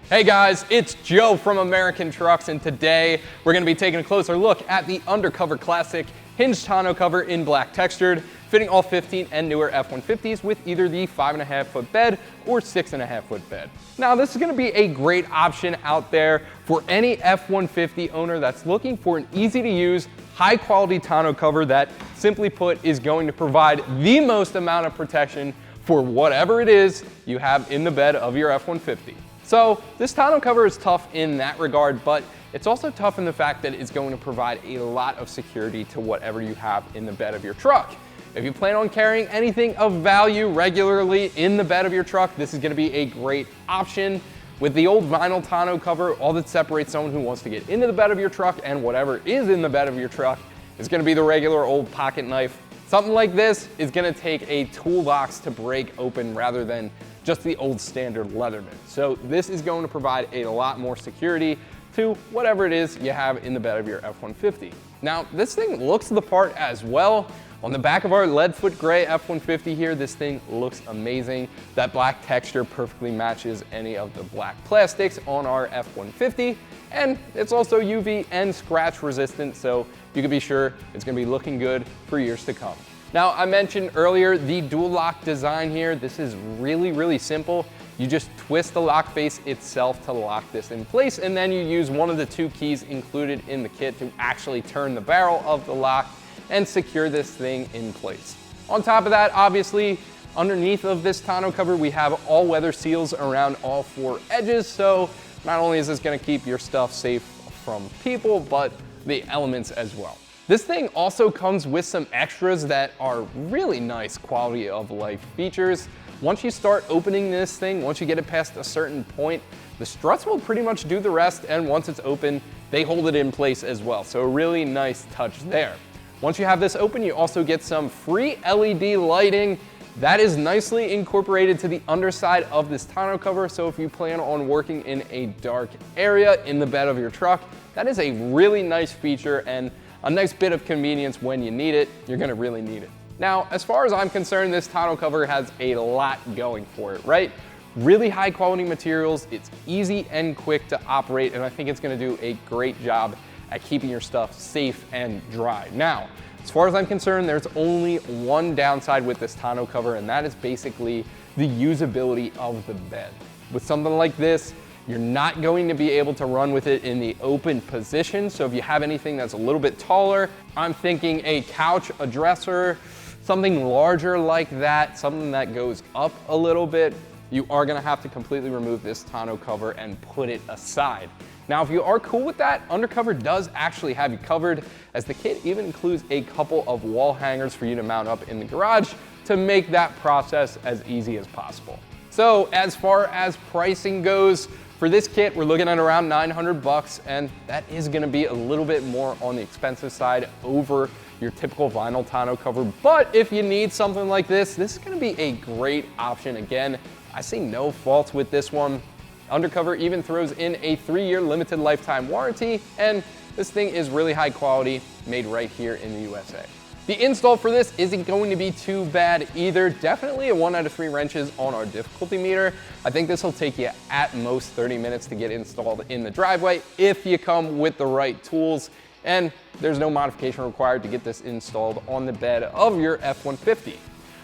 Hey guys, it's Joe from AmericanTrucks, and today we're going to be taking a closer look at the UnderCover Classic Hinged Tonneau cover in black textured, fitting all 15 and newer F-150s with either the 5.5-foot bed or 6.5-foot bed. Now this is going to be a great option out there for any F-150 owner that's looking for an easy to use, high quality tonneau cover that, simply put, is going to provide the most amount of protection for whatever it is you have in the bed of your F-150. So this tonneau cover is tough in that regard, but it's also tough in the fact that it's going to provide a lot of security to whatever you have in the bed of your truck. If you plan on carrying anything of value regularly in the bed of your truck, this is going to be a great option. With the old vinyl tonneau cover, all that separates someone who wants to get into the bed of your truck and whatever is in the bed of your truck is going to be the regular old pocket knife. Something like this is going to take a toolbox to break open rather than just the old standard Leatherman. So this is going to provide a lot more security to whatever it is you have in the bed of your F-150. Now, this thing looks the part as well. On the back of our leadfoot gray F-150 here, this thing looks amazing. That black texture perfectly matches any of the black plastics on our F-150. And it's also UV and scratch resistant, so you can be sure it's gonna be looking good for years to come. Now, I mentioned earlier the dual lock design here. This is really simple. You just twist the lock face itself to lock this in place, and then you use one of the two keys included in the kit to actually turn the barrel of the lock and secure this thing in place. On top of that, obviously, underneath of this tonneau cover, we have all-weather seals around all four edges, so not only is this gonna keep your stuff safe from people, but the elements as well. This thing also comes with some extras that are really nice quality of life features. Once you start opening this thing, once you get it past a certain point, the struts will pretty much do the rest, and once it's open, they hold it in place as well. So a really nice touch there. Once you have this open, you also get some free LED lighting that is nicely incorporated to the underside of this tonneau cover. So if you plan on working in a dark area in the bed of your truck, that is a really nice feature and a nice bit of convenience when you need it. You're gonna really need it. Now, as far as I'm concerned, this tonneau cover has a lot going for it, right? Really high quality materials, it's easy and quick to operate, and I think it's gonna do a great job at keeping your stuff safe and dry. Now, as far as I'm concerned, there's only one downside with this tonneau cover, and that is basically the usability of the bed. With something like this, you're not going to be able to run with it in the open position. So if you have anything that's a little bit taller, I'm thinking a couch, a dresser, something larger like that, something that goes up a little bit, you are gonna have to completely remove this tonneau cover and put it aside. Now, if you are cool with that, UnderCover does actually have you covered, as the kit even includes a couple of wall hangers for you to mount up in the garage to make that process as easy as possible. So as far as pricing goes, for this kit, we're looking at around 900 bucks, and that is gonna be a little bit more on the expensive side over your typical vinyl tonneau cover. But if you need something like this is gonna be a great option. Again, I see no faults with this one. UnderCover even throws in a 3-year limited lifetime warranty, and this thing is really high quality, made right here in the USA. The install for this isn't going to be too bad either. Definitely a 1 out of 3 wrenches on our difficulty meter. I think this will take you at most 30 minutes to get installed in the driveway if you come with the right tools, and there's no modification required to get this installed on the bed of your F-150.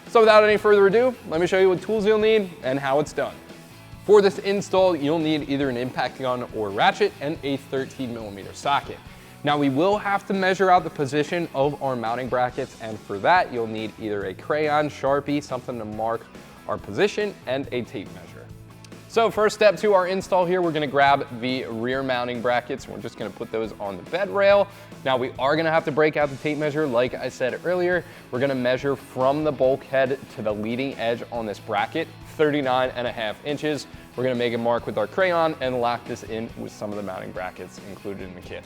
So without any further ado, let me show you what tools you'll need and how it's done. For this install, you'll need either an impact gun or ratchet and a 13mm socket. Now, we will have to measure out the position of our mounting brackets, and for that, you'll need either a crayon, Sharpie, something to mark our position, and a tape measure. So first step to our install here, we're gonna grab the rear mounting brackets. We're just gonna put those on the bed rail. Now, we are gonna have to break out the tape measure. Like I said earlier, we're gonna measure from the bulkhead to the leading edge on this bracket, 39.5 inches. We're gonna make a mark with our crayon and lock this in with some of the mounting brackets included in the kit.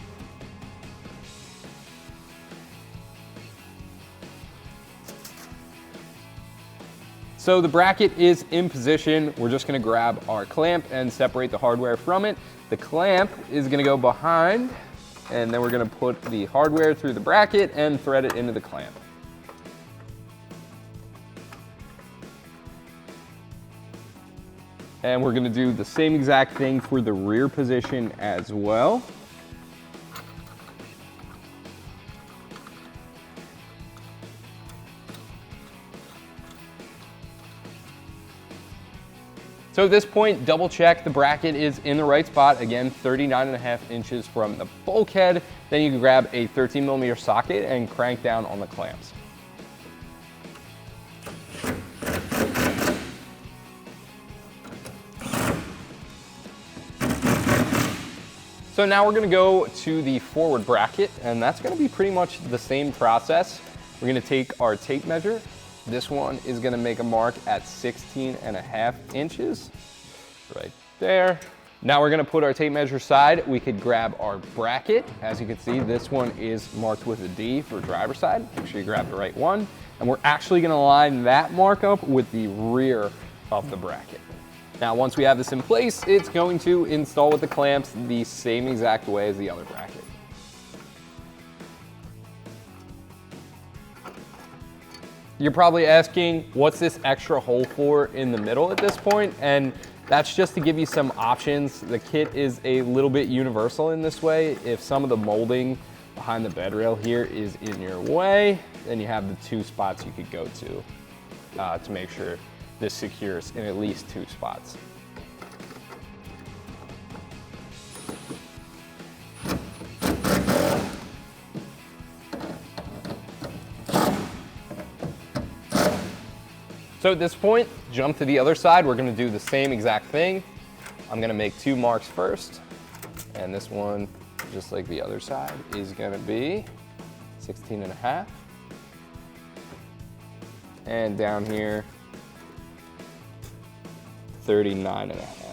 So the bracket is in position. We're just gonna grab our clamp and separate the hardware from it. The clamp is gonna go behind, and then we're gonna put the hardware through the bracket and thread it into the clamp. And we're gonna do the same exact thing for the rear position as well. So at this point, double check the bracket is in the right spot. Again, 39.5 inches from the bulkhead. Then you can grab a 13mm socket and crank down on the clamps. So now we're gonna go to the forward bracket, and that's gonna be pretty much the same process. We're gonna take our tape measure. This one is gonna make a mark at 16.5 inches, right there. Now we're gonna put our tape measure aside. We could grab our bracket. As you can see, this one is marked with a D for driver's side. Make sure you grab the right one. And we're actually gonna line that mark up with the rear of the bracket. Now, once we have this in place, it's going to install with the clamps the same exact way as the other bracket. You're probably asking, what's this extra hole for in the middle at this point? And that's just to give you some options. The kit is a little bit universal in this way. If some of the molding behind the bed rail here is in your way, then you have the 2 spots you could go to make sure this secures in at least 2 spots. So at this point, jump to the other side. We're gonna do the same exact thing. I'm gonna make 2 marks first. And this one, just like the other side, is gonna be 16.5. And down here, 39.5.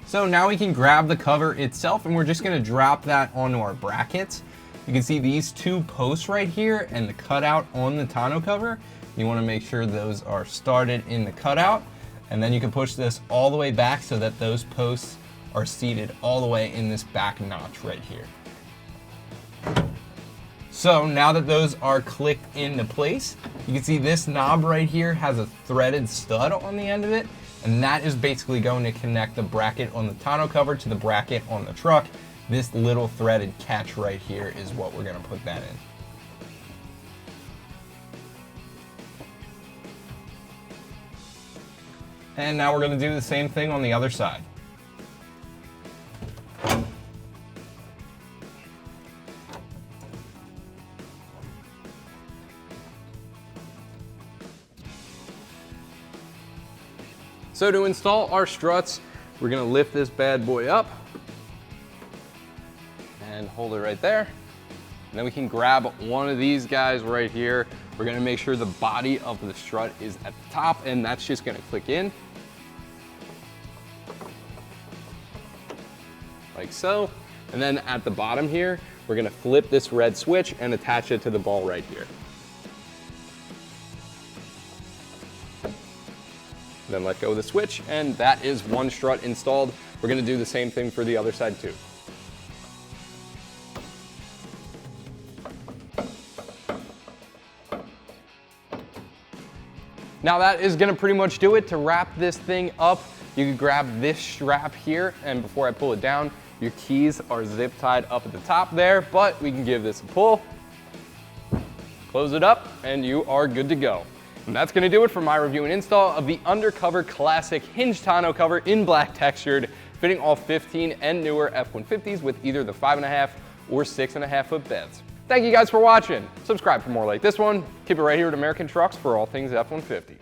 So now we can grab the cover itself, and we're just gonna drop that onto our brackets. You can see these 2 posts right here and the cutout on the tonneau cover. You wanna make sure those are started in the cutout, and then you can push this all the way back so that those posts are seated all the way in this back notch right here. So now that those are clicked into place, you can see this knob right here has a threaded stud on the end of it, and that is basically going to connect the bracket on the tonneau cover to the bracket on the truck. This little threaded catch right here is what we're gonna put that in. And now we're gonna do the same thing on the other side. So to install our struts, we're gonna lift this bad boy up and hold it right there. And then we can grab one of these guys right here. We're gonna make sure the body of the strut is at the top, and that's just gonna click in. Like so. And then at the bottom here, we're gonna flip this red switch and attach it to the ball right here. Then let go of the switch, and that is one strut installed. We're gonna do the same thing for the other side too. Now that is gonna pretty much do it. To wrap this thing up, you can grab this strap here, and before I pull it down, your keys are zip tied up at the top there, but we can give this a pull, close it up, and you are good to go. And that's going to do it for my review and install of the UnderCover Classic Hinged Tonneau cover in black textured, fitting all 15 and newer F-150s with either the 5.5 or 6.5 foot beds. Thank you guys for watching. Subscribe for more like this one. Keep it right here at American Trucks for all things F-150.